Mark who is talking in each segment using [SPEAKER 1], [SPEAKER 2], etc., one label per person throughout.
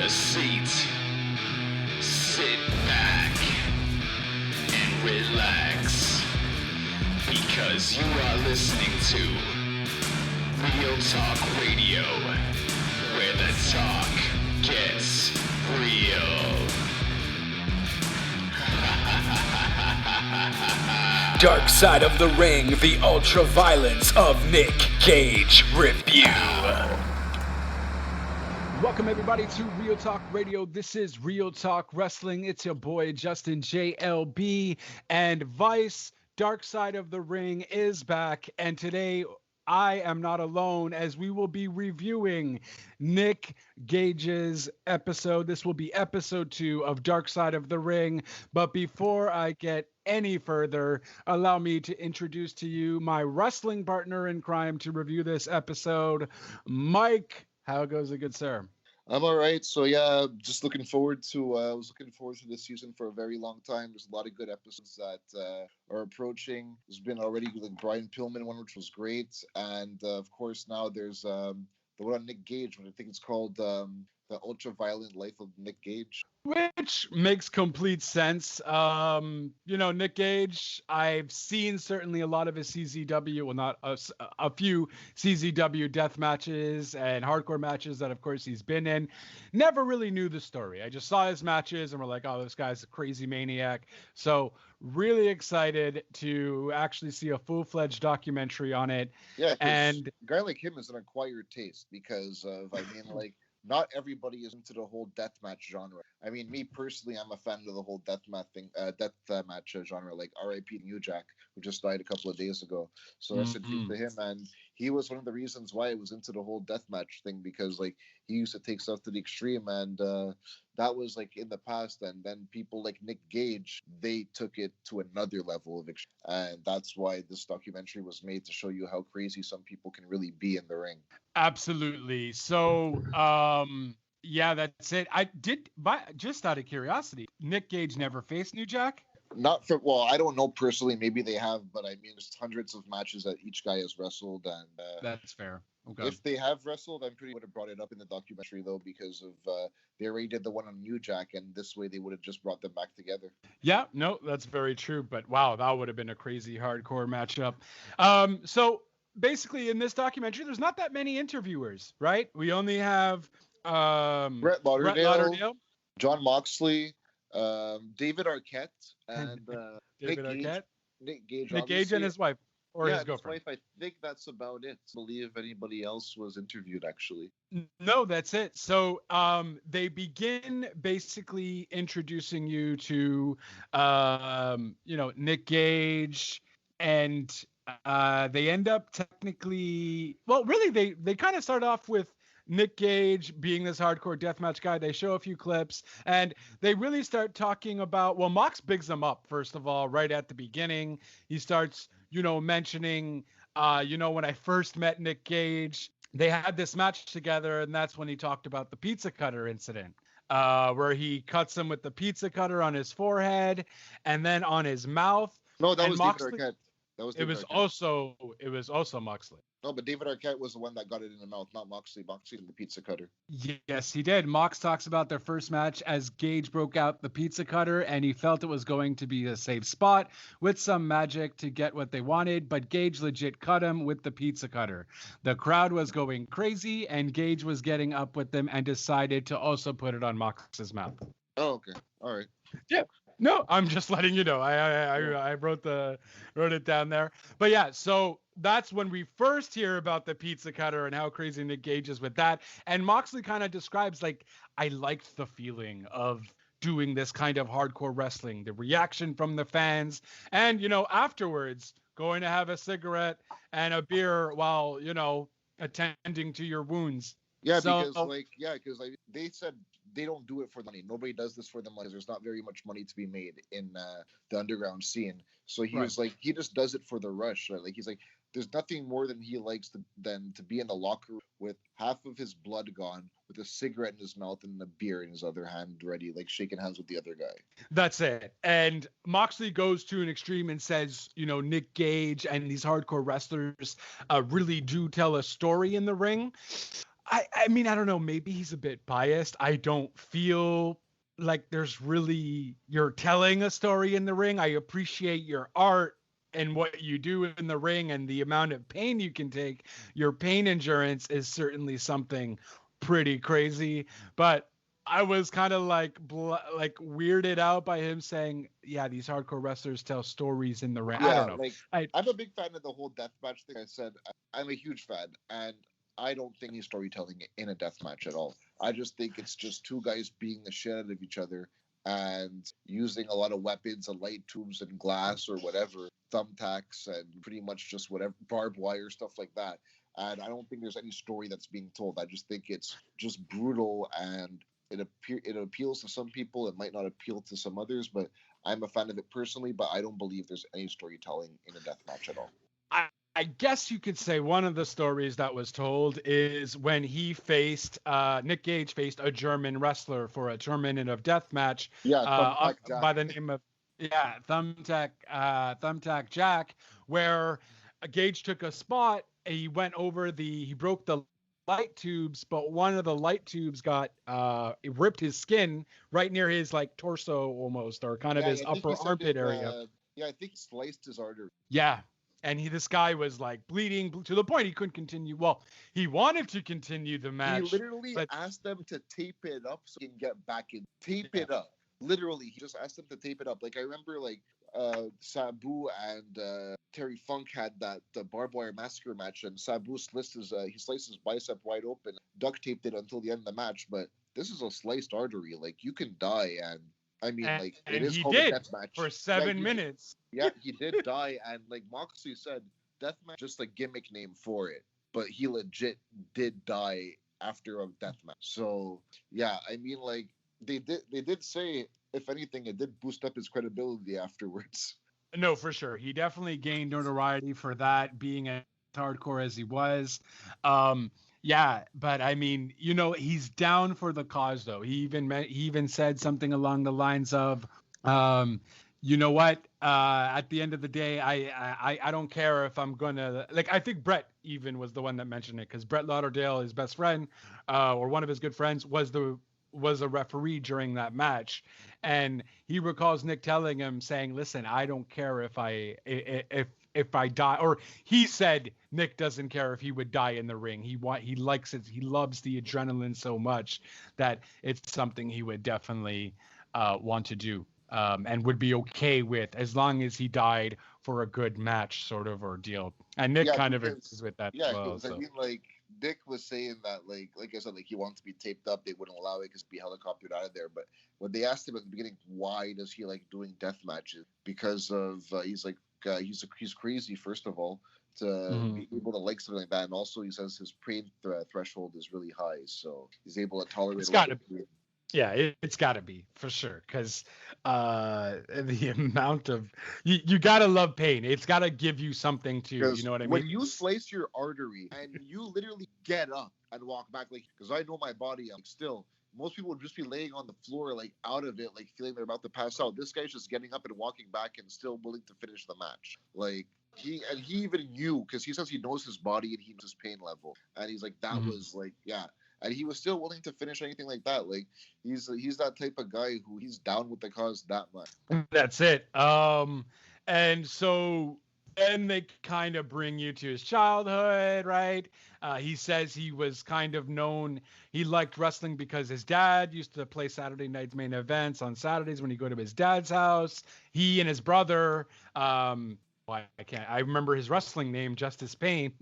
[SPEAKER 1] a seat, sit back, and relax, because you are listening to Real Talk Radio, where the talk gets real.
[SPEAKER 2] Dark Side of the Ring, the Ultraviolence of Nick Gage review. Welcome everybody to Real Talk Radio. This is Real Talk Wrestling. It's your boy Justin JLB and Vice. Dark Side of the Ring is back, and today I am not alone, as we will be reviewing Nick Gage's episode. This will be episode 2 of Dark Side of the Ring. But before I get any further, allow me to introduce to you my wrestling partner in crime to review this episode, Mike. How goes it, good sir?
[SPEAKER 3] I'm all right. So yeah, just looking forward to. I was looking forward to this season for a very long time. There's a lot of good episodes that are approaching. There's been already like Brian Pillman one, which was great, and of course now there's the one on Nick Gage, I think it's called the Ultraviolent Life of Nick Gage.
[SPEAKER 2] Which makes complete sense. Nick Gage, I've seen certainly a lot of his CZW, well, not a few CZW death matches and hardcore matches that, of course, he's been in. Never really knew the story. I just saw his matches and we're like, oh, this guy's a crazy maniac. So really excited to actually see a full-fledged documentary on it.
[SPEAKER 3] Yeah, and a guy like him is an acquired taste because of, not everybody is into the whole deathmatch genre. I mean, me personally, I'm a fan of the whole deathmatch genre, like R.I.P. New Jack, who just died a couple of days ago. So that's a tribute to him, and he was one of the reasons why I was into the whole deathmatch thing, because like he used to take stuff to the extreme, and that was like in the past. And then people like Nick Gage, they took it to another level of extreme, and that's why this documentary was made, to show you how crazy some people can really be in the ring.
[SPEAKER 2] Absolutely. So, yeah, that's it. Just out of curiosity, Nick Gage never faced New Jack?
[SPEAKER 3] I don't know personally. Maybe they have, but I mean, there's hundreds of matches that each guy has wrestled, and
[SPEAKER 2] that's fair. Okay.
[SPEAKER 3] If they have wrestled, I'm pretty would have brought it up in the documentary though, because of they already did the one on New Jack, and this way they would have just brought them back together. Yeah,
[SPEAKER 2] no, that's very true. But wow, that would have been a crazy hardcore matchup. So basically, in this documentary, there's not that many interviewers, right? We only have
[SPEAKER 3] Brett Lauderdale, Jon Moxley, David Aquette, and Nick Gage
[SPEAKER 2] and his wife, or his girlfriend.
[SPEAKER 3] His wife. I think that's about it. I believe anybody else was interviewed, actually.
[SPEAKER 2] No, that's it. So they begin basically introducing you to Nick Gage, and they end up technically, well, really they kind of start off with Nick Gage being this hardcore deathmatch guy. They show a few clips, and they really start talking about, well, Mox bigs them up, first of all, right at the beginning. He starts, mentioning, when I first met Nick Gage, they had this match together, and that's when he talked about the pizza cutter incident, where he cuts him with the pizza cutter on his forehead and then on his mouth.
[SPEAKER 3] No, that was
[SPEAKER 2] Moxley,
[SPEAKER 3] David Arquette.
[SPEAKER 2] It was also Moxley.
[SPEAKER 3] No, but David Aquette was the one that got it in the mouth, not Moxley. Moxley did the pizza cutter.
[SPEAKER 2] Yes, he did. Mox talks about their first match as Gage broke out the pizza cutter, and he felt it was going to be a safe spot with some magic to get what they wanted, but Gage legit cut him with the pizza cutter. The crowd was going crazy, and Gage was getting up with them and decided to also put it on Mox's mouth.
[SPEAKER 3] Oh, okay. All right.
[SPEAKER 2] Yeah. No, I'm just letting you know. I wrote it down there. But yeah, so that's when we first hear about the pizza cutter and how crazy Nick Gage is with that. And Moxley kind of describes, like, I liked the feeling of doing this kind of hardcore wrestling, the reaction from the fans, and, afterwards going to have a cigarette and a beer while, attending to your wounds.
[SPEAKER 3] Yeah, because they said they don't do it for the money. Nobody does this for the money. There's not very much money to be made in the underground scene. So he was like, he just does it for the rush. Right? Like, he's like, there's nothing more than he likes than to be in the locker room with half of his blood gone, with a cigarette in his mouth and a beer in his other hand, ready, like shaking hands with the other guy.
[SPEAKER 2] That's it. And Moxley goes to an extreme and says, Nick Gage and these hardcore wrestlers really do tell a story in the ring. I mean, I don't know. Maybe he's a bit biased. I don't feel like you're telling a story in the ring. I appreciate your art and what you do in the ring and the amount of pain you can take. Your pain endurance is certainly something pretty crazy. But I was kind of like weirded out by him saying, "Yeah, these hardcore wrestlers tell stories in the ring." I
[SPEAKER 3] Yeah,
[SPEAKER 2] don't know.
[SPEAKER 3] like I'm a big fan of the whole deathmatch thing. I said I'm a huge fan, and I don't think any storytelling in a deathmatch at all. I just think it's just two guys beating the shit out of each other and using a lot of weapons and light tubes and glass or whatever, thumbtacks and pretty much just whatever, barbed wire, stuff like that. And I don't think there's any story that's being told. I just think it's just brutal, and it appeals to some people. It might not appeal to some others, but I'm a fan of it personally. But I don't believe there's any storytelling in a deathmatch at all.
[SPEAKER 2] I guess you could say one of the stories that was told is when he faced Nick Gage faced a German wrestler for a 2-minute of death match.
[SPEAKER 3] Yeah, Thumbtack Jack.
[SPEAKER 2] By the name of Thumbtack Jack, where Gage took a spot. He went over he broke the light tubes, but one of the light tubes got it ripped his skin right near his like torso almost, or kind of his upper armpit area.
[SPEAKER 3] Yeah, I think sliced his artery.
[SPEAKER 2] Yeah. And this guy was like bleeding to the point he couldn't continue. Well, he wanted to continue the match.
[SPEAKER 3] He literally asked them to tape it up so he can get back in. It up. Literally, he just asked them to tape it up. Like I remember, like Sabu and Terry Funk had the barbed wire massacre match, and Sabu sliced his bicep wide open, duct taped it until the end of the match. But this is a sliced artery. Like you can die, and I mean, it is called a death match
[SPEAKER 2] for 7 minutes.
[SPEAKER 3] Yeah, he did die, and like Moxley said, deathmatch just a gimmick name for it, but he legit did die after a deathmatch. So yeah, I mean, like they did say, if anything, it did boost up his credibility afterwards.
[SPEAKER 2] No, for sure, he definitely gained notoriety for that, being as hardcore as he was. Yeah, but I mean, he's down for the cause, though. He even said something along the lines of, you know what? At the end of the day, I don't care if I'm gonna I think Brett even was the one that mentioned it, because Brett Lauderdale, his best friend, or one of his good friends, was a referee during that match, and he recalls Nick telling him, saying, "Listen, I don't care if I die," or he said Nick doesn't care if he would die in the ring. He likes it. He loves the adrenaline so much that it's something he would definitely want to do. And would be okay with, as long as he died for a good match, sort of ordeal. And Nick kind of agrees with that as well.
[SPEAKER 3] I mean, like Nick was saying that, like I said, like he wants to be taped up. They wouldn't allow it because he'd be helicoptered out of there. But when they asked him at the beginning, why does he like doing death matches? Because of he's crazy, first of all, to be able to like something like that, and also he says his pain threshold is really high, so he's able to tolerate.
[SPEAKER 2] It's got to be. Yeah, it's got to be, for sure, because the amount of you got to love pain. It's got to give you something to, you know what I mean?
[SPEAKER 3] When you slice your artery and you literally get up and walk back, like, because I know my body, still, most people would just be laying on the floor, like out of it, like feeling they're about to pass out. This guy's just getting up and walking back and still willing to finish the match. Like he even knew, because he says he knows his body and he knows his pain level, and he's like, that was like, yeah. And he was still willing to finish anything like that. Like he's that type of guy who he's down with the cause that much.
[SPEAKER 2] That's it. And so then they kind of bring you to his childhood, right? He says he was kind of known. He liked wrestling because his dad used to play Saturday night's main events on Saturdays when he go to his dad's house. He and his brother. I remember his wrestling name, Justice Payne.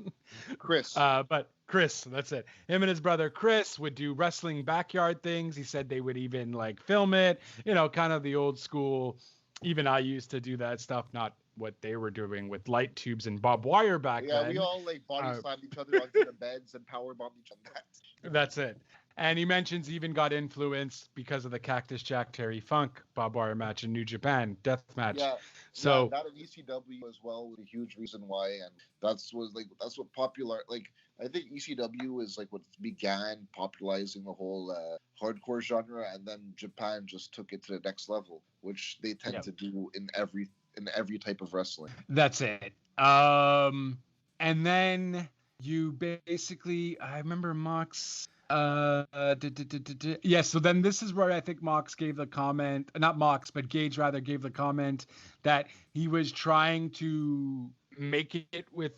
[SPEAKER 3] Chris.
[SPEAKER 2] But Chris, that's it. Him and his brother Chris would do wrestling backyard things. He said they would even like film it, kind of the old school. Even I used to do that stuff, not what they were doing with light tubes and barbed wire back then.
[SPEAKER 3] Yeah, we all like body slammed each other onto the beds and power bombed each other.
[SPEAKER 2] That's it. And he mentions he even got influenced because of the Cactus Jack Terry Funk barbed wire match in New Japan, death match.
[SPEAKER 3] Yeah,
[SPEAKER 2] so
[SPEAKER 3] that in ECW as well was a huge reason why, and that's what popular. Like I think ECW is like what began popularizing the whole hardcore genre, and then Japan just took it to the next level, which they tend to do in every type of wrestling.
[SPEAKER 2] That's it. And then you basically, I remember Mox. Yeah, so then this is where I think Mox gave the comment, not Mox, but Gage rather gave the comment that he was trying to make it with,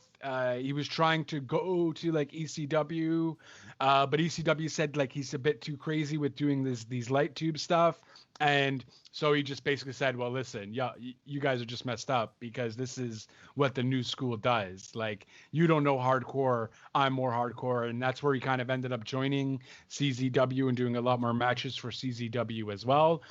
[SPEAKER 2] he was trying to go to like ECW, but ECW said like he's a bit too crazy with doing these light tube stuff. And so he just basically said, well, listen, yeah, you guys are just messed up because this is what the new school does. Like, you don't know hardcore, I'm more hardcore. And that's where he kind of ended up joining CZW and doing a lot more matches for CZW as well,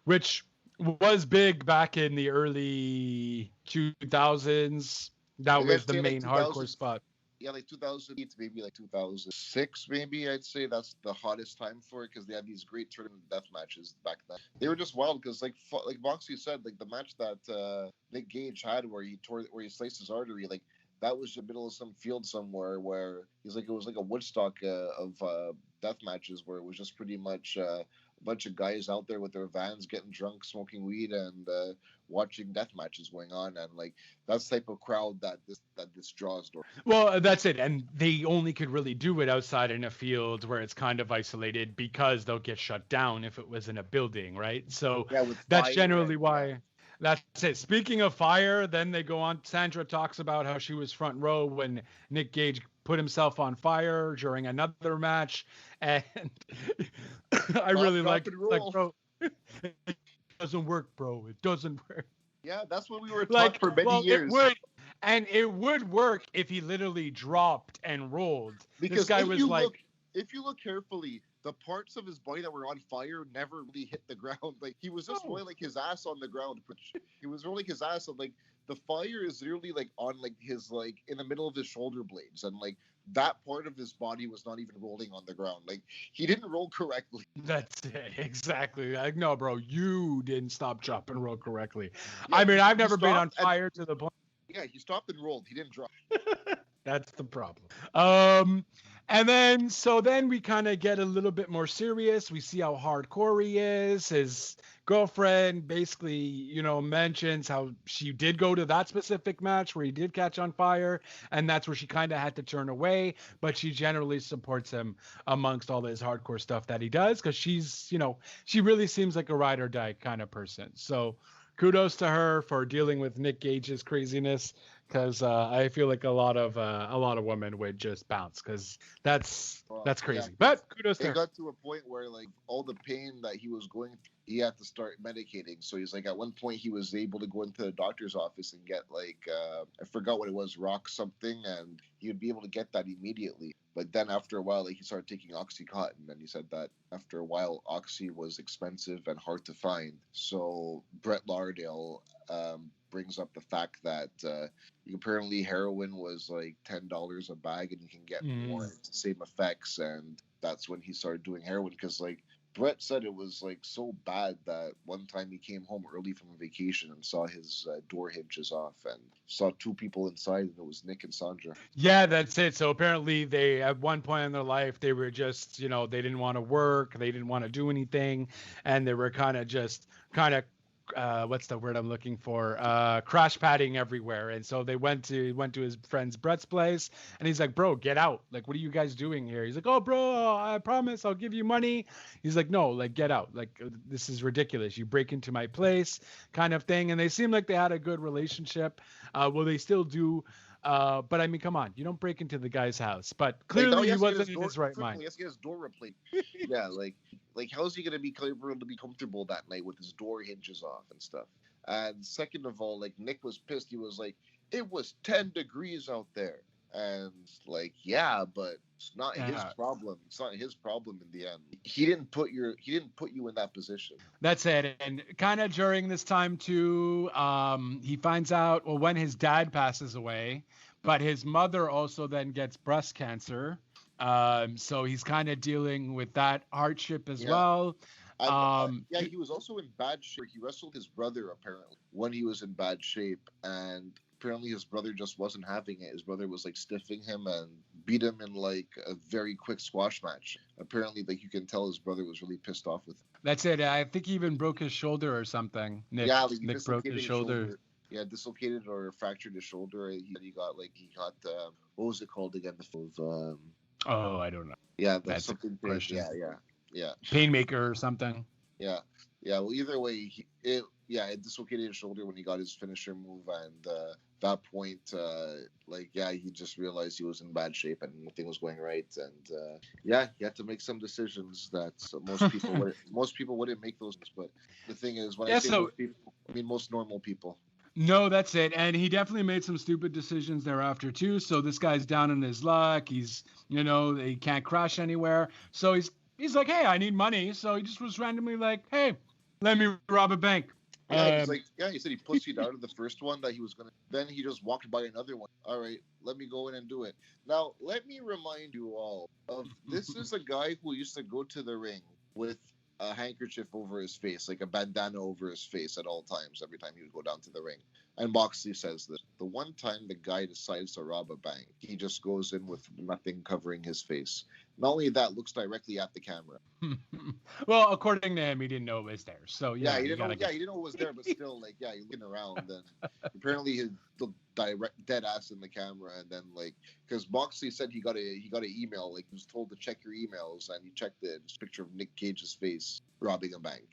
[SPEAKER 2] which was big back in the early 2000s. That was the main hardcore spot.
[SPEAKER 3] Yeah, like 2008 maybe like 2006 maybe, I'd say that's the hottest time for it because they had these great tournament death matches back then. They were just wild because like Moxley said, like the match that Nick Gage had where he sliced his artery, like that was in the middle of some field somewhere where he's like, it was like a Woodstock of death matches where it was just pretty much a bunch of guys out there with their vans getting drunk, smoking weed, and watching death matches going on, and like that's the type of crowd that this draws.
[SPEAKER 2] Well, that's it, and they only could really do it outside in a field where it's kind of isolated because they'll get shut down if it was in a building, right? So yeah, that's generally why. That's it. Speaking of fire, then they go on. Sandra talks about how she was front row when Nick Gage put himself on fire during another match, and I really like, bro, it doesn't work, bro. It doesn't work.
[SPEAKER 3] Yeah, that's what we were taught for many years.
[SPEAKER 2] It would work if he literally dropped and rolled.
[SPEAKER 3] Because this guy was like, if you look carefully, the parts of his body that were on fire never really hit the ground. Like he was just rolling like his ass on the ground. He was rolling his ass on like the fire is literally like on like his like in the middle of his shoulder blades, and like that part of his body was not even rolling on the ground. Like he didn't roll correctly.
[SPEAKER 2] That's it, exactly. Like no, bro, you didn't stop, drop, and roll correctly. Yeah, I mean, I've never been on fire to the point.
[SPEAKER 3] Yeah, he stopped and rolled. He didn't drop.
[SPEAKER 2] That's the problem. And then we kind of get a little bit more serious. We see how hardcore he is. His girlfriend basically, mentions how she did go to that specific match where he did catch on fire, and that's where she kind of had to turn away. But she generally supports him amongst all his hardcore stuff that he does because she's, she really seems like a ride or die kind of person. So kudos to her for dealing with Nick Gage's craziness. Because I feel like a lot of women would just bounce because that's crazy. Yeah, but kudos to her.
[SPEAKER 3] It got to a point where like all the pain that he was going through, he had to start medicating. So he's like, at one point he was able to go into the doctor's office and get like I forgot what it was, rock something, and he would be able to get that immediately. But then after a while, like he started taking Oxycontin, and he said that after a while, Oxy was expensive and hard to find. So Brett Lardale brings up the fact that apparently heroin was like $10 a bag, and you can get more. It's the same effects, and that's when he started doing heroin because like Brett said it was like so bad that one time he came home early from a vacation and saw his door hinges off and saw two people inside, and it was Nick and Sandra.
[SPEAKER 2] Yeah, that's it. So apparently they, at one point in their life, they were just, they didn't want to work, they didn't want to do anything, and they were kind of what's the word I'm looking for? Crash padding everywhere. And so they went to his friend's Brett's place, and he's like, bro, get out. Like, what are you guys doing here? He's like, oh, bro, I promise I'll give you money. He's like, no, like, get out. Like, this is ridiculous. You break into my place kind of thing. And they seem like they had a good relationship. Well, they still do. But I mean, come on, you don't break into the guy's house. But clearly he wasn't in his right mind.
[SPEAKER 3] He has to get his door replaced. Yeah, like how's he gonna be able to be comfortable that night with his door hinges off and stuff? And second of all, like Nick was pissed. He was like, it was 10 degrees out there. And like, yeah, but it's not his problem. It's not his problem in the end. He didn't put you in that position.
[SPEAKER 2] That's it. And kind of during this time too, he finds out, well, when his dad passes away, but his mother also then gets breast cancer. So he's kind of dealing with that hardship as well.
[SPEAKER 3] He was also in bad shape. He wrestled his brother apparently when he was in bad shape, and apparently his brother just wasn't having it. His brother was like stiffing him and beat him in like a very quick squash match. Apparently, like you can tell his brother was really pissed off with him.
[SPEAKER 2] That's it. I think he even broke his shoulder or something. Nick broke his shoulder.
[SPEAKER 3] dislocated or fractured his shoulder. He got what was it called again?
[SPEAKER 2] Oh, I don't know.
[SPEAKER 3] Yeah,
[SPEAKER 2] That's
[SPEAKER 3] something
[SPEAKER 2] a question.
[SPEAKER 3] Yeah.
[SPEAKER 2] Painmaker or something.
[SPEAKER 3] Yeah. Well, either way, it dislocated his shoulder when he got his finisher move, and that point, he just realized he was in bad shape and nothing was going right, and he had to make some decisions that most people wouldn't make those. But the thing is, when I say most people, I mean most normal people.
[SPEAKER 2] No, that's it. And he definitely made some stupid decisions thereafter too. So this guy's down in his luck. He's, he can't crash anywhere. So he's like, hey, I need money. So he just was randomly like, hey, let me rob a bank.
[SPEAKER 3] Yeah, he said he pussied out of the first one that he was gonna. Then he just walked by another one. All right, let me go in and do it. Now, let me remind you all of this is a guy who used to go to the ring with a handkerchief over his face, like a bandana over his face at all times, every time he would go down to the ring. And Moxley says this. The one time the guy decides to rob a bank, he just goes in with nothing covering his face. Not only that, looks directly at the camera.
[SPEAKER 2] Well, according to him, he didn't know it was there. So
[SPEAKER 3] he didn't know it was there, but still, he's looking around, and apparently he looked dead ass in the camera, and then because Moxley said he got an email, he was told to check your emails, and he checked it. It's a picture of Nick Gage's face robbing a bank.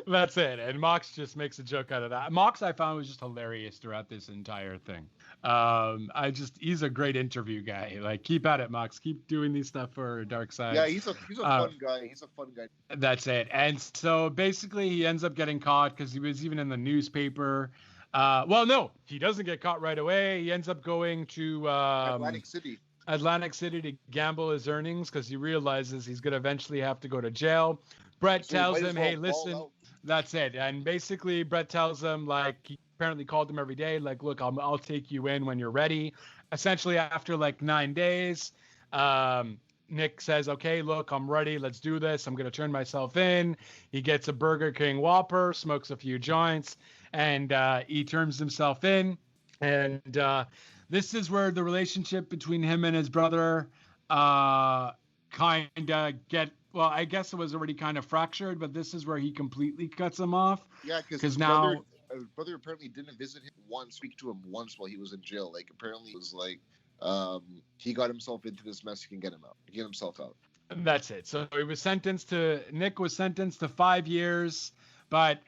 [SPEAKER 2] That's it. And Mox just makes a joke out of that. Mox, I found, was just hilarious throughout this entire thing. He's a great interview guy. Keep at it, Mox. Keep doing these stuff for Darkside.
[SPEAKER 3] Yeah, he's a fun guy. He's a fun guy.
[SPEAKER 2] That's it. And so basically he ends up getting caught because he was even in the newspaper. Well, no, he doesn't get caught right away. He ends up going to Atlantic City to gamble his earnings because he realizes he's going to eventually have to go to jail. Brett tells him, hey, listen, that's it. And basically Brett tells him, he apparently called him every day, look, I'll take you in when you're ready. Essentially after 9 days, Nick says, okay, look, I'm ready. Let's do this. I'm going to turn myself in. He gets a Burger King Whopper, smokes a few joints, and he turns himself in. And this is where the relationship between him and his brother kind of I guess it was already kind of fractured, but this is where he completely cuts him off.
[SPEAKER 3] Yeah, because now his brother apparently didn't visit him once, speak to him once while he was in jail. Apparently it was he got himself into this mess, he can get himself out.
[SPEAKER 2] That's it. So Nick was sentenced to 5 years, but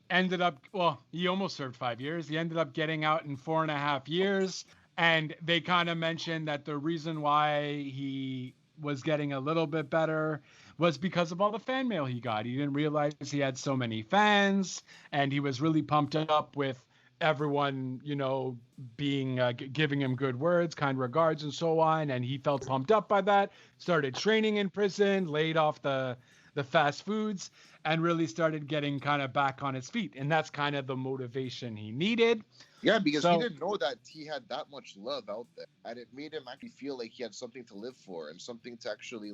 [SPEAKER 2] ended up, he almost served 5 years. He ended up getting out in 4.5 years. And they kind of mentioned that the reason why he was getting a little bit better was because of all the fan mail he got. He didn't realize he had so many fans, and he was really pumped up with everyone, being giving him good words, kind regards, and so on. And he felt pumped up by that. Started training in prison, laid off the fast foods, and really started getting kind of back on his feet. And that's kind of the motivation he needed.
[SPEAKER 3] Yeah, because he didn't know that he had that much love out there, and it made him actually feel like he had something to live for and something to actually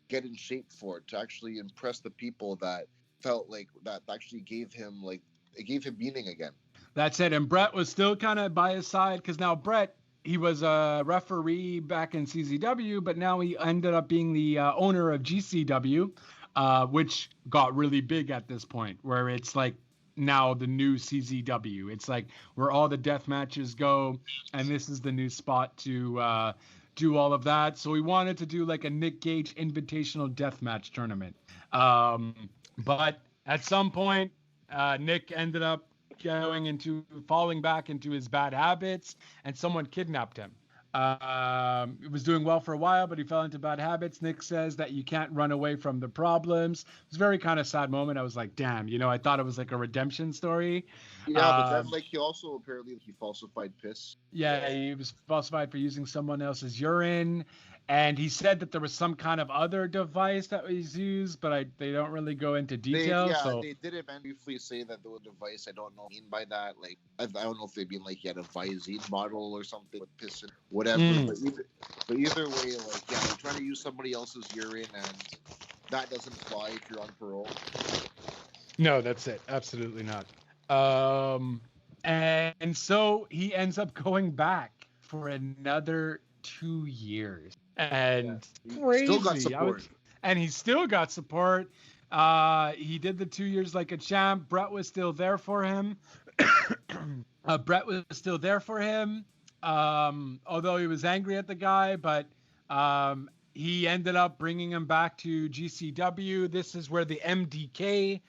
[SPEAKER 3] get in shape for, to actually impress the people that felt that actually gave him meaning again.
[SPEAKER 2] That's it. And Brett was still kind of by his side, because now Brett, he was a referee back in CZW, but now he ended up being the owner of GCW, which got really big at this point, where it's now the new CZW. It's where all the death matches go, and this is the new spot to do all of that. So we wanted to do a Nick Gage Invitational death match tournament. But at some point, Nick ended up falling back into his bad habits, and someone kidnapped him. He was doing well for a while, but he fell into bad habits. Nick says that you can't run away from the problems. It was a very kind of sad moment. I was like, damn, I thought it was a redemption story.
[SPEAKER 3] Yeah, but then he also apparently falsified piss.
[SPEAKER 2] Yeah, he was falsified for using someone else's urine. And he said that there was some kind of other device that was used, but they don't really go into detail.
[SPEAKER 3] They did briefly say that there was a device. I don't know what I mean by that. I don't know if they mean he had a Visine bottle or something with piss in, whatever. But either way, they're trying to use somebody else's urine, and that doesn't fly if you're on parole.
[SPEAKER 2] No, that's it. Absolutely not. And so he ends up going back for another 2 years. And crazy.
[SPEAKER 3] Still got support.
[SPEAKER 2] And he still got support. He did the 2 years like a champ. Brett was still there for him. Brett was still there for him, although he was angry at the guy, but he ended up bringing him back to GCW. This is where the MDK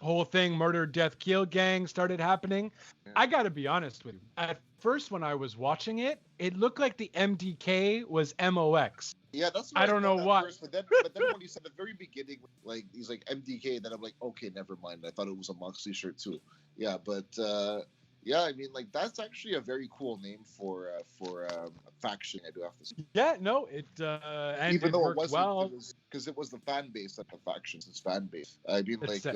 [SPEAKER 2] whole thing, murder, death, kill gang, started happening.
[SPEAKER 3] Yeah.
[SPEAKER 2] I got to be honest with you. At first, when I was watching it, it looked like the MDK was MOX.
[SPEAKER 3] Yeah, that's what
[SPEAKER 2] I don't know why.
[SPEAKER 3] First, but then when he said at the very beginning, like he's like MDK, then I'm like, okay, never mind. I thought it was a Moxley shirt too. Yeah, but yeah, I mean, like that's actually a very cool name for a faction. I do have to say.
[SPEAKER 2] Yeah, no, it and
[SPEAKER 3] even
[SPEAKER 2] it
[SPEAKER 3] though it
[SPEAKER 2] worked
[SPEAKER 3] wasn't,
[SPEAKER 2] well.
[SPEAKER 3] because it was the fan base at the factions. It's fan base. I mean,
[SPEAKER 2] It's
[SPEAKER 3] like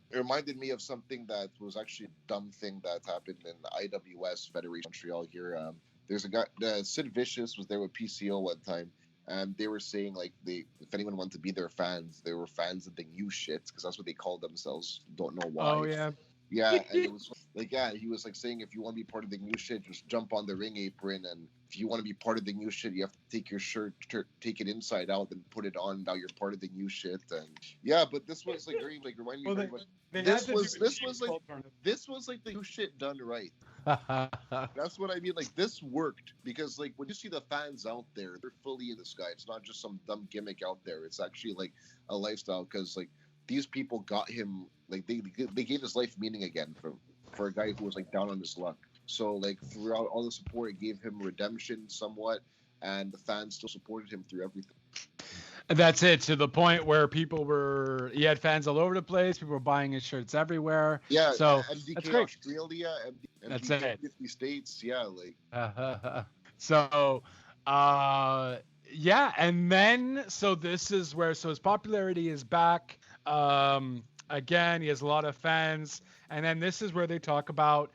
[SPEAKER 3] it reminded me of something that was actually a dumb thing that happened in the IWS Federation Montreal here. There's a guy, Sid Vicious was there with PCO one time. And they were saying, like, if anyone wanted to be their fans, they were fans of the new shit, because that's what they called themselves. Don't know why.
[SPEAKER 2] Oh, yeah.
[SPEAKER 3] Yeah, and it was like, yeah, he was like saying, if you want to be part of the new shit, just jump on the ring apron. And if you want to be part of the new shit, you have to take your shirt, take it inside out, and put it on. Now you're part of the new shit. And yeah, but this was like very, like, remind me very much. This was like the new shit done right. That's what I mean. Like, this worked because, like, when you see the fans out there, they're fully in this guy. It's not just some dumb gimmick out there. It's actually like a lifestyle, because like these people got him, like they gave his life meaning again for a guy who was like down on his luck. So like throughout all the support, it gave him redemption somewhat, and the fans still supported him through everything.
[SPEAKER 2] And that's it, to the point where he had fans all over the place. People were buying his shirts everywhere.
[SPEAKER 3] Yeah,
[SPEAKER 2] so
[SPEAKER 3] MDK
[SPEAKER 2] that's great.
[SPEAKER 3] Australia, MDK
[SPEAKER 2] That's it.
[SPEAKER 3] 50 states, yeah, like.
[SPEAKER 2] So, yeah, and then so this is where his popularity is back. Again, he has a lot of fans, and then this is where they talk about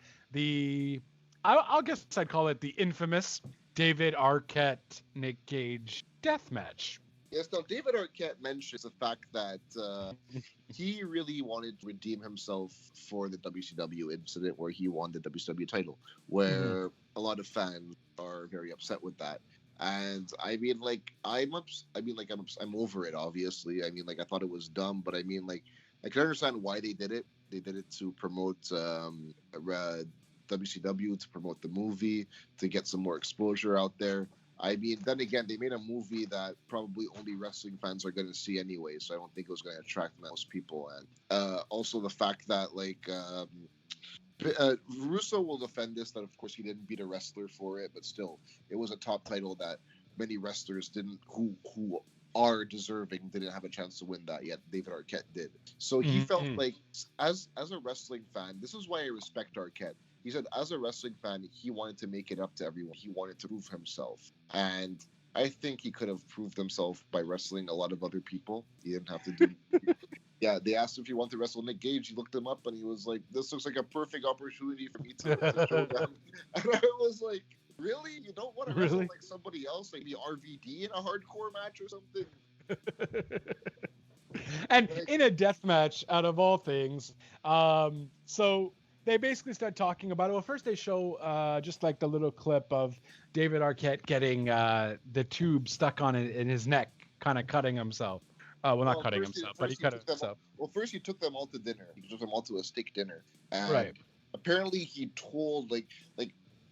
[SPEAKER 2] I'll guess I'd call it the infamous David Aquette Nick Gage death match.
[SPEAKER 3] Yes, now David Aquette mentions the fact that he really wanted to redeem himself for the WCW incident where he won the WCW title, where a lot of fans are very upset with that. And I mean, like, I'm over it, obviously. I mean, like, I thought it was dumb, but I mean, like, I can understand why they did it. They did it to promote WCW, to promote the movie, to get some more exposure out there. I mean, then again, they made a movie that probably only wrestling fans are going to see anyway, so I don't think it was going to attract most people. And also the fact that, like, Russo will defend this, that of course he didn't beat a wrestler for it, but still, it was a top title that many wrestlers who are deserving didn't have a chance to win that yet. David Aquette did. So he felt like, as a wrestling fan, this is why I respect Aquette. He said, as a wrestling fan, he wanted to make it up to everyone. He wanted to prove himself. And I think he could have proved himself by wrestling a lot of other people. He didn't have to do... Yeah, they asked him if he wanted to wrestle Nick Gage. He looked him up, and he was like, this looks like a perfect opportunity for me to show them. And I was like, really? You don't want to wrestle like somebody else? Like the RVD in a hardcore match or something?
[SPEAKER 2] And in a death match, out of all things, so... They basically start talking about it. Well, first they show just like the little clip of David Aquette getting the tube stuck on it in his neck, kind of cutting himself. Not cutting himself, but he cut himself.
[SPEAKER 3] Well, first he took them all to dinner. He took them all to a steak dinner. And apparently he told like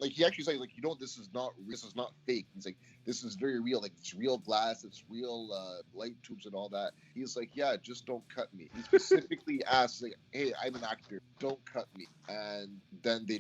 [SPEAKER 3] he actually said, like, you know, this is not fake. He's like, this is very real. Like, it's real glass, it's real light tubes and all that. He's like, yeah, just don't cut me. He specifically asked, like, hey, I'm an actor, don't cut me. And then they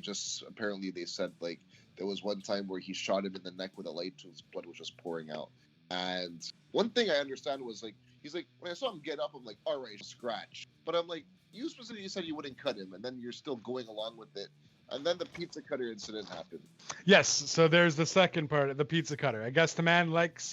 [SPEAKER 3] said, like, there was one time where he shot him in the neck with a light tube, his blood was just pouring out. And one thing I understand was, like, he's like, when I saw him get up, I'm like, all right, scratch. But I'm like, you specifically said you wouldn't cut him, and then you're still going along with it. And then the pizza cutter incident happened.
[SPEAKER 2] Yes, so there's the second part of the pizza cutter. I guess the man likes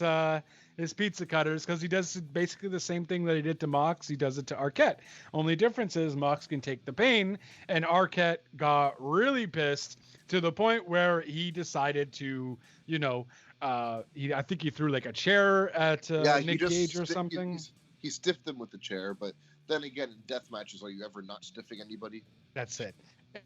[SPEAKER 2] his pizza cutters because he does basically the same thing that he did to Mox. He does it to Aquette. Only difference is Mox can take the pain, and Aquette got really pissed to the point where he decided to, you know, I think he threw like a chair at Nick Gage or something.
[SPEAKER 3] He stiffed him with the chair, but then again, in death matches, are you ever not stiffing anybody?
[SPEAKER 2] That's it.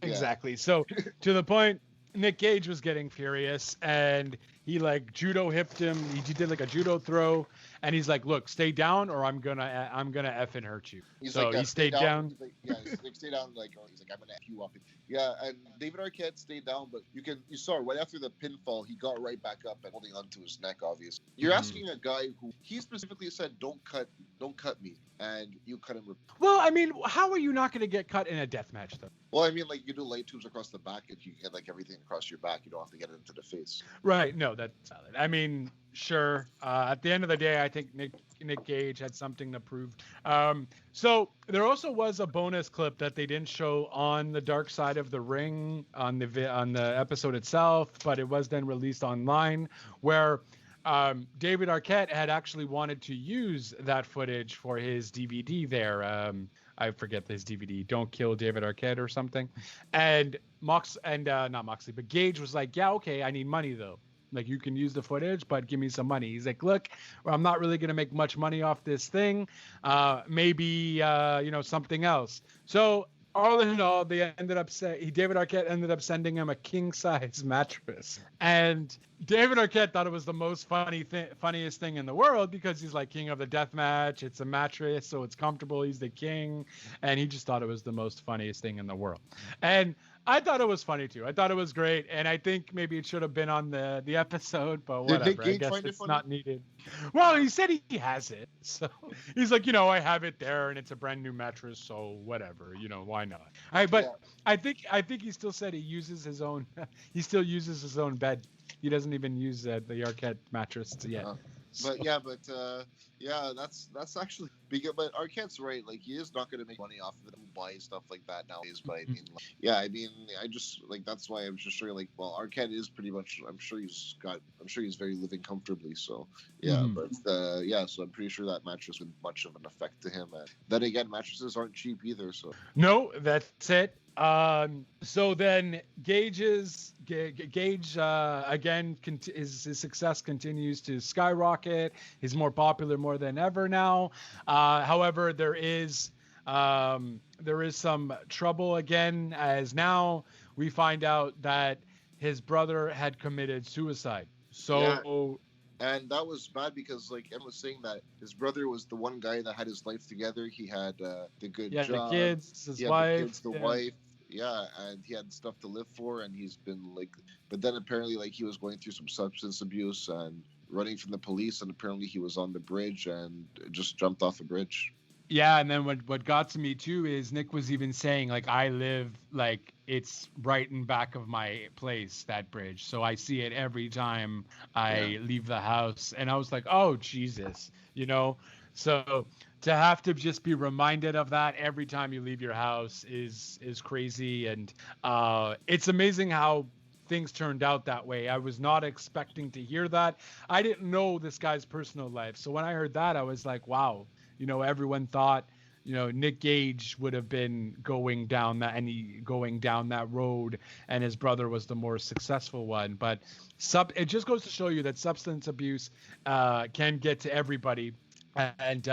[SPEAKER 2] Exactly. So to the point, Nick Gage was getting furious, and he like judo hipped him. He did like a judo throw, and he's like, "Look, stay down, or I'm gonna effing hurt you."
[SPEAKER 3] He's
[SPEAKER 2] So
[SPEAKER 3] like,
[SPEAKER 2] he stayed down.
[SPEAKER 3] He's like, yeah, he's like, stay down. Like, oh, he's like, I'm gonna F you up. Yeah, and David Arquette stayed down, but you saw right after the pinfall, he got right back up and holding onto his neck. Obviously, you're asking a guy who he specifically said, don't cut me, and you cut him.
[SPEAKER 2] Well, I mean, how are you not going to get cut in a death match, though?
[SPEAKER 3] Well, I mean, like, you do light tubes across the back, and you get like everything across your back. You don't have to get it into the face.
[SPEAKER 2] Right. No, that's valid. I mean, sure. At the end of the day, I think Nick Gage had something to prove. So there also was a bonus clip that they didn't show on the Dark Side of the Ring on the episode itself, but it was then released online, where David Arquette had actually wanted to use that footage for his DVD there. I forget his DVD, Don't Kill David Arquette or something. And not Moxley, but Gage was like, yeah, okay, I need money though. Like, you can use the footage, but give me some money. He's like, look, I'm not really going to make much money off this thing. Maybe, something else. So all in all, David Arquette ended up sending him a king-size mattress. And David Arquette thought it was the most funniest thing in the world, because he's like king of the death match. It's a mattress, so it's comfortable. He's the king. And he just thought it was the most funniest thing in the world. And I thought it was funny too. I thought it was great, and I think maybe it should have been on the episode, but whatever. I guess it's not needed. Well, he said he has it, so he's like, I have it there, and it's a brand new mattress, so whatever, why not? I think he still said he uses his own. He still uses his own bed. He doesn't even use the Arquette mattress yet. That's actually because. But Arquette's right. Like, he is not going to make money off of it and buy stuff like that nowadays. But I mean, I just like, that's why I'm just sure. Like, well, Arquette is pretty much. I'm sure he's very living comfortably. So yeah, so I'm pretty sure that mattress had much of an effect to him. And then again, mattresses aren't cheap either. So no, that's it. So then Gage again, his success continues to skyrocket. He's more popular more than ever now. However, there is some trouble again, as now we find out that his brother had committed suicide. So. Yeah.
[SPEAKER 3] And that was bad because, like, everyone was saying that his brother was the one guy that had his life together. He had the good job.
[SPEAKER 2] The kids, his wife.
[SPEAKER 3] The wife. Yeah, and he had stuff to live for, and he's been, like... But then apparently, like, he was going through some substance abuse and running from the police, and apparently he was on the bridge and just jumped off a bridge. Yeah, and then what got to me too is Nick was even saying, like, I live, like, it's right in back of my place, that bridge. So I see it every time I leave the house. And I was like, oh, Jesus, So to have to just be reminded of that every time you leave your house is crazy. And it's amazing how things turned out that way. I was not expecting to hear that. I didn't know this guy's personal life. So when I heard that, I was like, wow. Everyone thought, Nick Gage would have been going down that road, and his brother was the more successful one. But it just goes to show you that substance abuse can get to everybody, and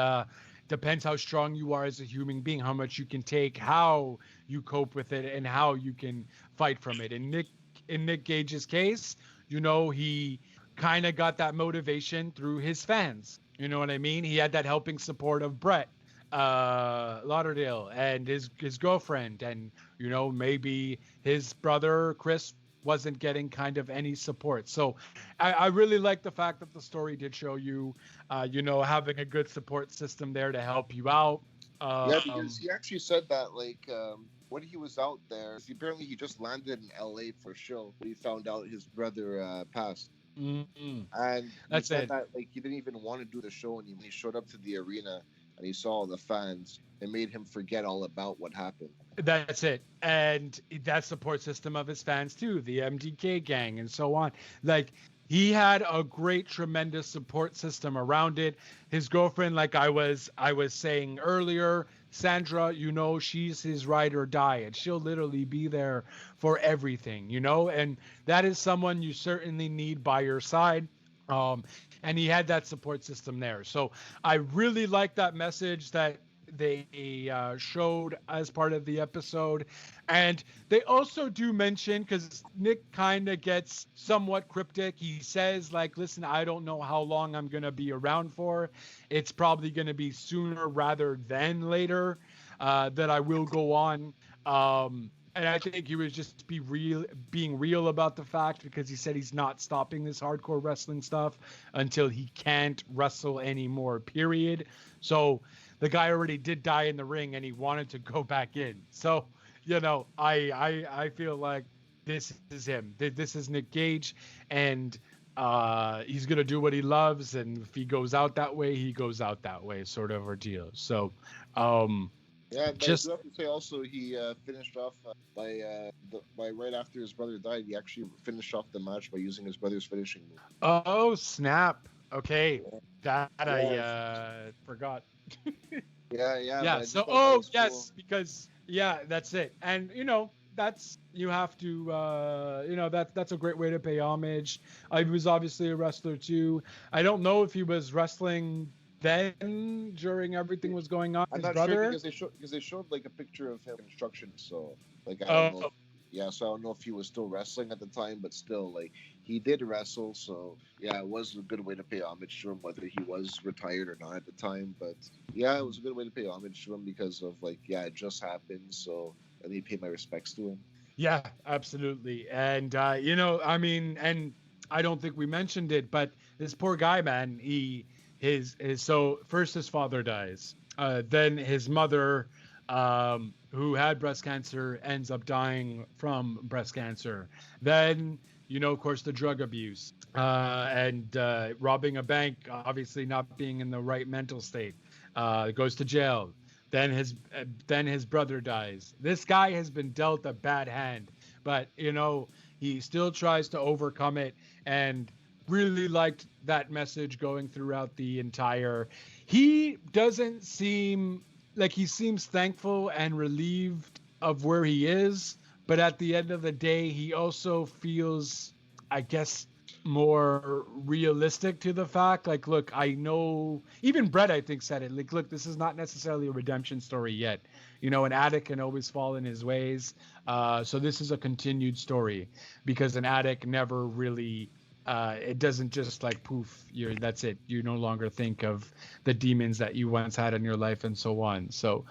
[SPEAKER 3] depends how strong you are as a human being, how much you can take, how you cope with it, and how you can fight from it. In Nick Gage's case, he kind of got that motivation through his fans. You know what I mean? He had that helping support of Brett Lauderdale and his girlfriend, and maybe his brother Chris wasn't getting kind of any support. So I really like the fact that the story did show you, having a good support system there to help you out. Because he actually said that, like, when he was out there, apparently he just landed in LA for a show. He found out his brother passed. Mm-hmm. And he said that, like, he didn't even want to do the show anymore. He showed up to the arena and he saw all the fans. It made him forget all about what happened. That's it. And that support system of his fans too, the MDK gang and so on. Like, he had a great, tremendous support system around it. His girlfriend, like I was saying earlier, Sandra, she's his ride or die, and she'll literally be there for everything, and that is someone you certainly need by your side. And he had that support system there. So I really like that message that
[SPEAKER 2] they showed as part of the episode. And they also do mention, because Nick kind of gets somewhat cryptic. He says, like, listen, I don't know how long I'm going to be around for. It's probably going to be sooner rather than later that I will go on. And I think he was just being real about the fact, because he said he's not stopping this hardcore wrestling stuff until he can't wrestle anymore, period. So the guy already did die in the ring and he wanted to go back in. So, I feel like this is him. This is Nick Gage, and he's going to do what he loves. And if he goes out that way, he goes out that way, sort of ordeal. So,
[SPEAKER 3] yeah, but
[SPEAKER 2] just
[SPEAKER 3] I do have to say also he finished off by right after his brother died. He actually finished off the match by using his brother's finishing move.
[SPEAKER 2] oh snap! Okay, that
[SPEAKER 3] Yeah.
[SPEAKER 2] I forgot.
[SPEAKER 3] Yeah.
[SPEAKER 2] Yeah.
[SPEAKER 3] But I
[SPEAKER 2] So,
[SPEAKER 3] just thought that was
[SPEAKER 2] yes,
[SPEAKER 3] cool.
[SPEAKER 2] because that's it. And that's you have to that's a great way to pay homage. He was obviously a wrestler too. I don't know if he was wrestling then during everything was going on.
[SPEAKER 3] I'm
[SPEAKER 2] His
[SPEAKER 3] not
[SPEAKER 2] brother.
[SPEAKER 3] sure because they showed like a picture of him in instructions. So like I don't know.
[SPEAKER 2] Oh,
[SPEAKER 3] Yeah, so I don't know if he was still wrestling at the time, but still, like, he did wrestle, so yeah, it was a good way to pay homage to him, whether he was retired or not at the time. But yeah, it was a good way to pay homage to him because of, like, yeah, it just happened, so let me pay my respects to him.
[SPEAKER 2] yeah, absolutely. And I mean, and I don't think we mentioned it, but this poor guy, man, his so first his father dies, then his mother, who had breast cancer, ends up dying from breast cancer. Then, of course, the drug abuse, and robbing a bank, obviously not being in the right mental state, goes to jail. Then his brother dies. This guy has been dealt a bad hand, but he still tries to overcome it, and really liked that message going throughout the entire. He doesn't seem like he seems thankful and relieved of where he is, but at the end of the day, he also feels, I guess, more realistic to the fact. Like, look, I know, even Brett, I think, said it. Like, look, this is not necessarily a redemption story yet. An addict can always fall in his ways. So this is a continued story, because an addict never really. It doesn't just like poof, that's it. You no longer think of the demons that you once had in your life and so on. So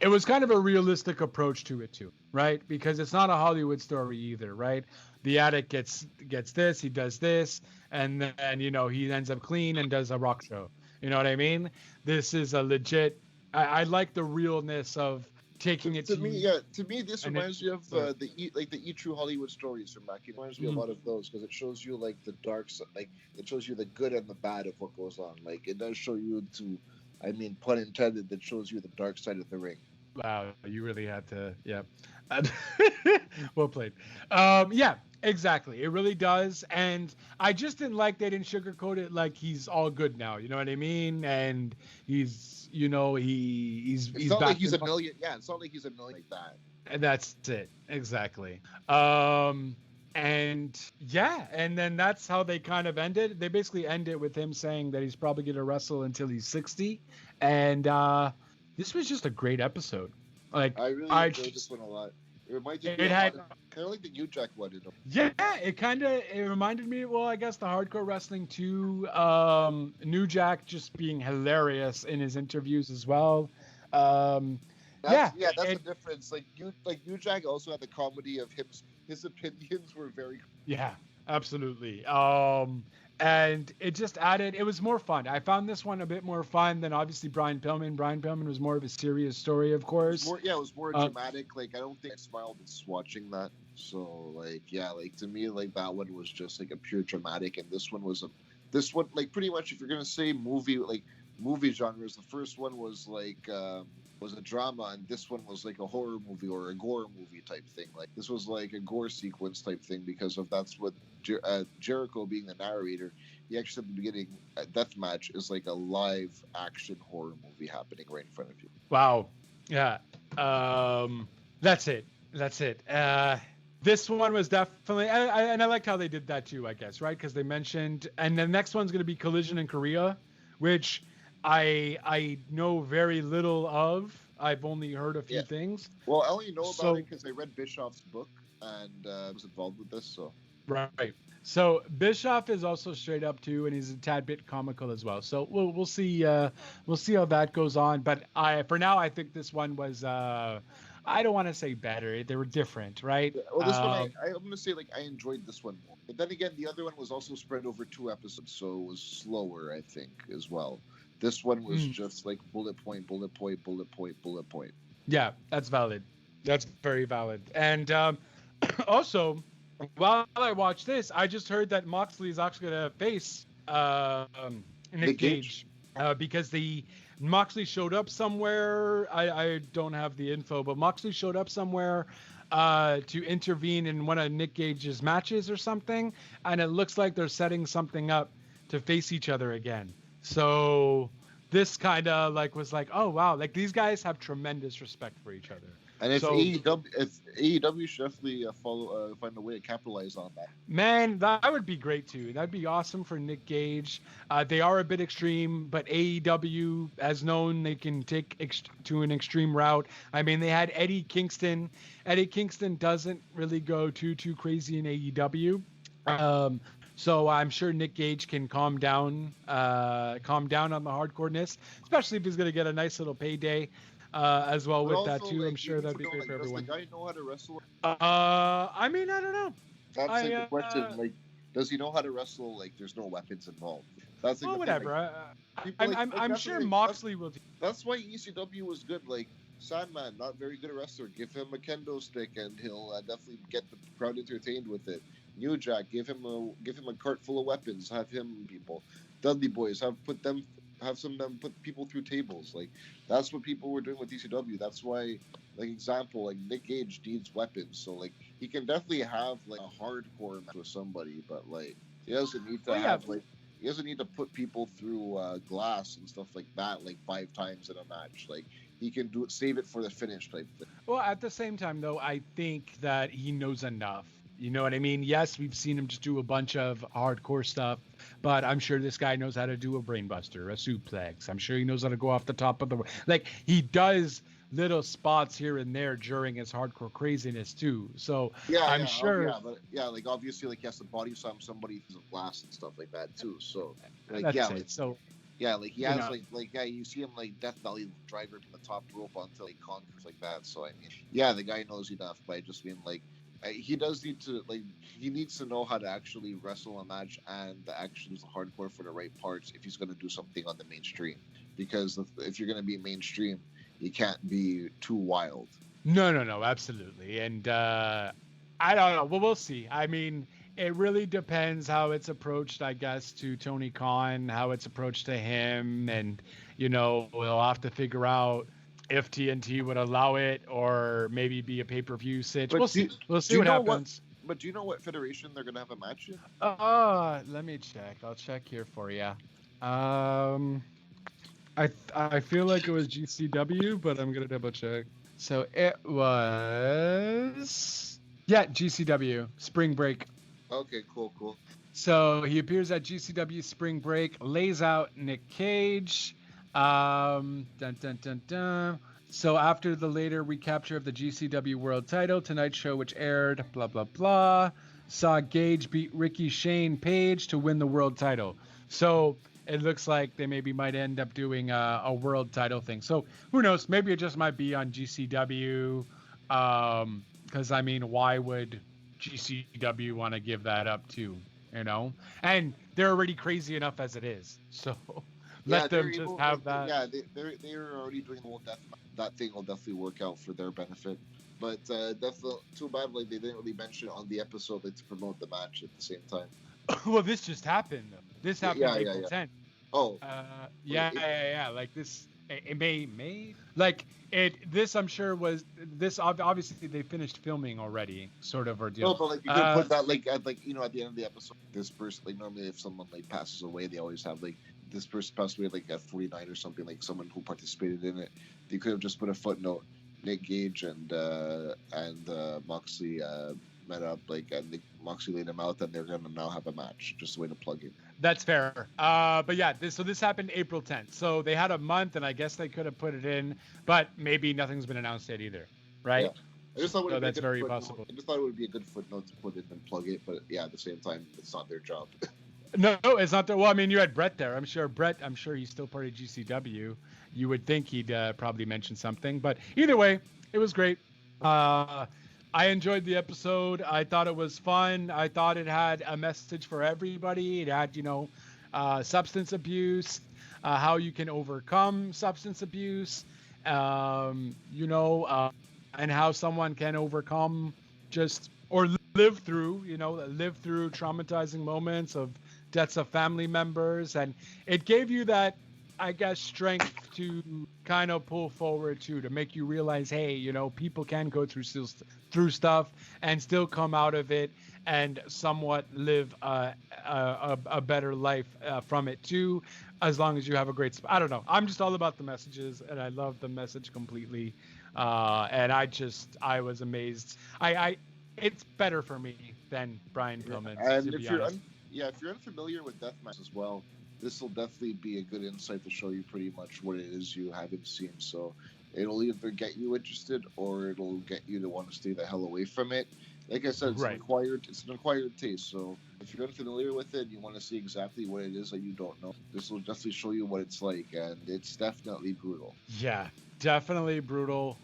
[SPEAKER 2] it was kind of a realistic approach to it too, right? Because it's not a Hollywood story either, right? The addict gets this, he does this, and then he ends up clean and does a rock show. You know what I mean? This is a legit. I like the realness of taking it
[SPEAKER 3] to me, this
[SPEAKER 2] and
[SPEAKER 3] reminds me of the E True Hollywood stories from back. It reminds me a lot of those because it shows you like the dark side, like it shows you the good and the bad of what goes on. Like it does show you I mean, pun intended, that shows you the dark side of the ring.
[SPEAKER 2] Wow, you really had to, yeah. Well played. Yeah, exactly. It really does, and I just didn't like they didn't sugarcoat it. Like he's all good now. You know what I mean? And he's, he's
[SPEAKER 3] It's not
[SPEAKER 2] back
[SPEAKER 3] like he's
[SPEAKER 2] in-
[SPEAKER 3] a million. Yeah, it's not like he's a million like that.
[SPEAKER 2] And that's it, exactly. And yeah, and then that's how they kind of ended. They basically end it with him saying that he's probably going to wrestle until he's 60, and this was just a great episode. Like
[SPEAKER 3] I really enjoyed this one a lot. It reminded me kind of like the New Jack one.
[SPEAKER 2] Yeah, it reminded me. Well, I guess the hardcore wrestling too. New Jack just being hilarious in his interviews as well. That's
[SPEAKER 3] the difference. Like New Jack also had the comedy of him. His opinions were very.
[SPEAKER 2] Yeah, absolutely. And it just added. It was more fun. I found this one a bit more fun than obviously Brian Pillman. Brian Pillman was more of a serious story, of course.
[SPEAKER 3] It was more dramatic. Like I don't think I smiled watching that. So to me, like that one was just like a pure dramatic, and this one like pretty much if you're gonna say movie genres, the first one was like was a drama, and this one was like a horror movie or a gore movie type thing. Like this was like a gore sequence type thing because of that's what Jericho being the narrator. He actually at the beginning, Deathmatch is like a live action horror movie happening right in front of you.
[SPEAKER 2] Wow. Yeah. That's it. This one was definitely, and I liked how they did that too, I guess, right? Because they mentioned, and the next one's going to be Collision in Korea, which I know very little of. I've only heard a few
[SPEAKER 3] Yeah.
[SPEAKER 2] things.
[SPEAKER 3] Well, I only know about
[SPEAKER 2] So-
[SPEAKER 3] it because I read Bischoff's book and was involved with this. So
[SPEAKER 2] Right. So Bischoff is also straight up too, and he's a tad bit comical as well. So we'll see how that goes on. But for now I think this one was I don't want to say better. They were different, right?
[SPEAKER 3] yeah, well, this one I'm gonna say like I enjoyed this one more. But then again, the other one was also spread over 2 episodes, so it was slower, I think, as well. This one was just like bullet point, bullet point, bullet point, bullet point.
[SPEAKER 2] Yeah, that's valid. That's very valid. And also, while I watch this, I just heard that Moxley is actually going to face Nick Gage because Moxley showed up somewhere. I don't have the info, but Moxley showed up somewhere to intervene in one of Nick Gage's matches or something, and it looks like they're setting something up to face each other again. So this kind of was like, oh wow, like these guys have tremendous respect for each other.
[SPEAKER 3] And if
[SPEAKER 2] So-
[SPEAKER 3] AEW should definitely find a way to capitalize on that.
[SPEAKER 2] Man, that would be great too. That'd be awesome for Nick Gage. They are a bit extreme, but AEW, as known, they can take to an extreme route. I mean, they had Eddie Kingston. Eddie Kingston doesn't really go too crazy in AEW. So I'm sure Nick Gage can calm down on the hardcoreness, especially if he's going to get a nice little payday as well with that too. I'm sure that'd be great for everyone.
[SPEAKER 3] Does the guy know how to wrestle?
[SPEAKER 2] I mean, I don't know.
[SPEAKER 3] That's like the question. Like, does he know how to wrestle? Like, there's no weapons involved. That's like
[SPEAKER 2] Well,
[SPEAKER 3] the thing,
[SPEAKER 2] whatever.
[SPEAKER 3] like,
[SPEAKER 2] I'm sure
[SPEAKER 3] definitely-
[SPEAKER 2] Moxley will.
[SPEAKER 3] That's why ECW was good. Like Sandman, not very good wrestler. Give him a kendo stick, and he'll definitely get the crowd entertained with it. New Jack, give him a cart full of weapons. Have him people. Dudley Boys, have some of them put people through tables. Like that's what people were doing with ECW. That's why, like example, like Nick Gage needs weapons. So like he can definitely have like a hardcore match with somebody, but like he doesn't need to he doesn't need to put people through glass and stuff like that like 5 times in a match. Like he can save it for the finish type thing.
[SPEAKER 2] Well, at the same time, though, I think that he knows enough. You know what I mean? Yes, we've seen him just do a bunch of hardcore stuff, but I'm sure this guy knows how to do a brainbuster, a suplex. I'm sure he knows how to go off the top of the... Like, he does little spots here and there during his hardcore craziness, too. So, I'm sure...
[SPEAKER 3] like, obviously, like, he has to body slam somebody through glass and stuff like that, too. So, like,
[SPEAKER 2] That's
[SPEAKER 3] yeah,
[SPEAKER 2] it.
[SPEAKER 3] like...
[SPEAKER 2] So,
[SPEAKER 3] yeah, like, he has, you see him, like, Death Valley driver from the top rope until he conquers like that. So, I mean, yeah, the guy knows enough, but I just mean, like, he does need to, like, he needs to know how to actually wrestle a match and actually use the hardcore for the right parts if he's going to do something on the mainstream. Because if you're going to be mainstream, you can't be too wild.
[SPEAKER 2] No, absolutely. And I don't know. Well, we'll see. I mean, it really depends how it's approached, I guess, to Tony Khan, how it's approached to him. And, you know, we'll have to figure out if TNT would allow it or maybe be a pay-per-view sitch. We'll see. We'll see what happens.
[SPEAKER 3] But do you know what federation they're going to have a match in?
[SPEAKER 2] Let me check. I'll check here for you. I feel like it was GCW, but I'm going to double check. So it was... Yeah, GCW. Spring Break.
[SPEAKER 3] Okay, cool.
[SPEAKER 2] So he appears at GCW Spring Break, lays out Nick Cage. Dun. So after the later recapture of the GCW World Title, Tonight Show, which aired, blah, blah, blah, saw Gage beat Ricky Shane Page to win the world title. So it looks like they might end up doing a world title thing. So who knows? Maybe it just might be on GCW. Because, I mean, why would GCW want to give that up too? You know? And they're already crazy enough as it is. So... Let them just have that.
[SPEAKER 3] Yeah, they're already doing the whole death. That thing will definitely work out for their benefit. But definitely too bad. Like they didn't really mention it on the episode like, to promote the match at the same time.
[SPEAKER 2] Well, this just happened. This happened April 10th.
[SPEAKER 3] Oh.
[SPEAKER 2] Yeah. Like this. It may like it. This I'm sure was this. Obviously, they finished filming already, sort of ordeal.
[SPEAKER 3] No, but like you could put that like at at the end of the episode. This person, like normally if someone like passes away, they always have like. This person passed away like at 49 or something, like someone who participated in it. They could have just put a footnote: Nick Gage and Moxley met up, like, and Nick Moxley laid him out, and they're gonna now have a match. Just a way to plug it.
[SPEAKER 2] That's fair. But yeah, this happened April 10th. So they had a month, and I guess they could have put it in, but maybe nothing's been announced yet either, right?
[SPEAKER 3] Yeah. I just thought
[SPEAKER 2] that's very possible.
[SPEAKER 3] I just thought it would be a good footnote to put in and plug it, but yeah, at the same time, it's not their job.
[SPEAKER 2] No, it's not. Well, I mean, you had Brett there. I'm sure he's still part of GCW. You would think he'd probably mention something, but either way, it was great. I enjoyed the episode. I thought it was fun. I thought it had a message for everybody. It had, substance abuse, how you can overcome substance abuse, and how someone can overcome or live through traumatizing moments of deaths of family members. And it gave you that, I guess, strength to kind of pull forward to make you realize, hey, people can go through stuff and still come out of it and somewhat live a better life from it too, as long as you have a great I don't know. I'm just all about the messages, and I love the message completely. And I was amazed. It's better for me than Brian Pillman.
[SPEAKER 3] And if you're unfamiliar with deathmatch as well, this will definitely be a good insight to show you pretty much what it is you haven't seen. So it'll either get you interested or it'll get you to want to stay the hell away from it. Like I said, it's an acquired taste. So if you're unfamiliar with it and you want to see exactly what it is that you don't know, this will definitely show you what it's like, and it's definitely brutal.
[SPEAKER 2] Yeah, definitely brutal.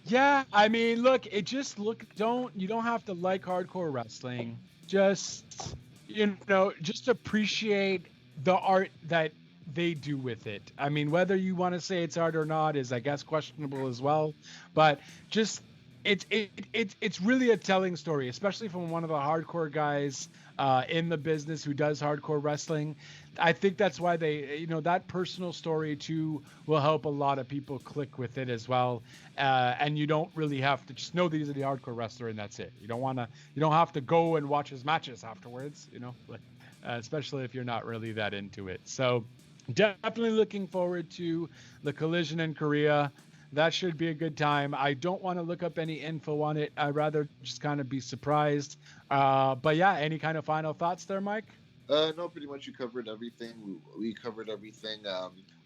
[SPEAKER 2] Yeah, I mean, look, you don't have to like hardcore wrestling. Just appreciate the art that they do with it. I mean, whether you want to say it's art or not is, I guess, questionable as well. But just it's really a telling story, especially from one of the hardcore guys in the business who does hardcore wrestling. I think that's why they, that personal story too will help a lot of people click with it as well. And you don't really have to just know these are the hardcore wrestler and that's it. You don't have to go and watch his matches afterwards, especially if you're not really that into it. So definitely looking forward to the Collision in Korea. That should be a good time. I don't want to look up any info on it. I'd rather just kind of be surprised. But yeah, any kind of final thoughts there, Mike?
[SPEAKER 3] No, pretty much you covered everything. We covered everything.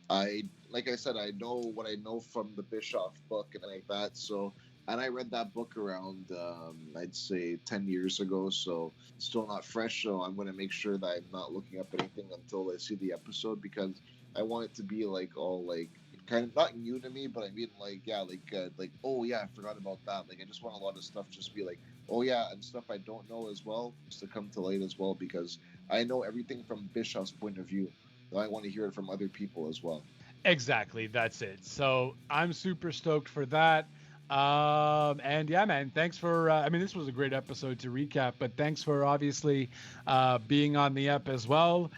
[SPEAKER 3] Like I said, I know what I know from the Bischoff book and like that. So, and I read that book around, I'd say 10 years ago. So still not fresh. So I'm going to make sure that I'm not looking up anything until I see the episode, because I want it to be like all like kind of not new to me, but I mean oh yeah, I forgot about that. Like I just want a lot of stuff just be like, oh yeah, and stuff I don't know as well, just to come to light as well, because I know everything from Bischoff's point of view. I want to hear it from other people as well.
[SPEAKER 2] Exactly, that's it. So I'm super stoked for that. And yeah, man, thanks for, this was a great episode to recap, but thanks for obviously being on the ep as well.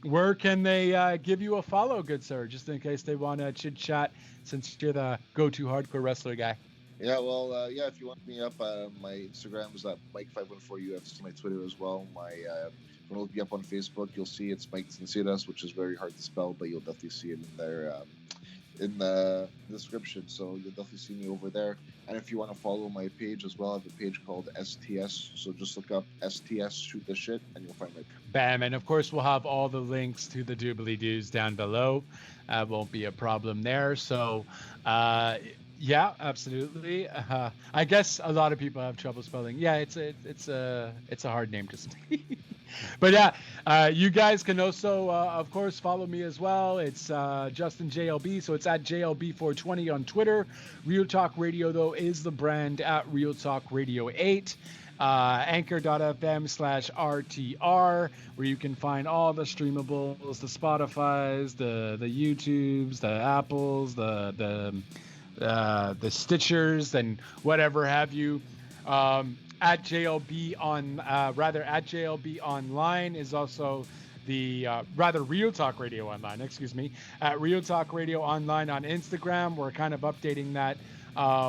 [SPEAKER 2] Where can they give you a follow, good sir, just in case they want to chit chat, since you're the go-to hardcore wrestler guy?
[SPEAKER 3] Yeah, well, if you want me up, my Instagram is at Mike514UFC, my Twitter as well. If you want to look me up on Facebook, you'll see it's Mike Tsintziras, which is very hard to spell, but you'll definitely see it in there in the description. So you'll definitely see me over there. And if you want to follow my page as well, I have a page called STS. So just look up STS Shoot the Shit and you'll find my page.
[SPEAKER 2] Bam. And of course, we'll have all the links to the doobly-doos down below. Won't be a problem there. So, yeah, absolutely. I guess a lot of people have trouble spelling. Yeah, it's a hard name to say. But yeah, you guys can also, of course, follow me as well. It's Justin JLB, so it's at JLB420 on Twitter. Real Talk Radio, though, is the brand at Real Talk Radio 8. Anchor.fm/RTR, where you can find all the streamables, the Spotifys, the YouTubes, the Apples, the Stitchers, and whatever have you. At JLB Online is also the Real Talk Radio Online, at Real Talk Radio Online on Instagram. We're kind of updating that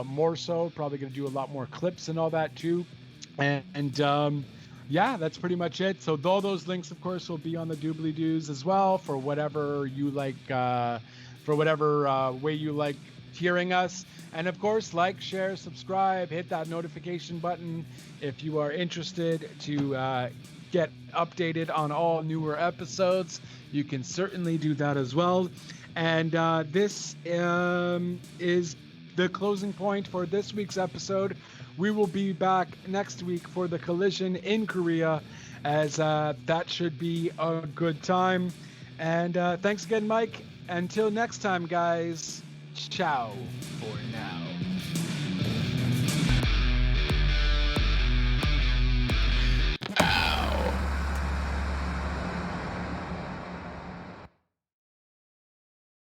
[SPEAKER 2] more so, probably going to do a lot more clips and all that too. And yeah, that's pretty much it. So all those links, of course, will be on the doobly-doos as well for whatever you like, for whatever way you like hearing us. And of course, like, share, subscribe, hit that notification button if you are interested to get updated on all newer episodes. You can certainly do that as well. And this is the closing point for this week's episode. We will be back next week for the Collision in Korea, as that should be a good time. And thanks again, Mike. Until next time, guys. Ciao for now.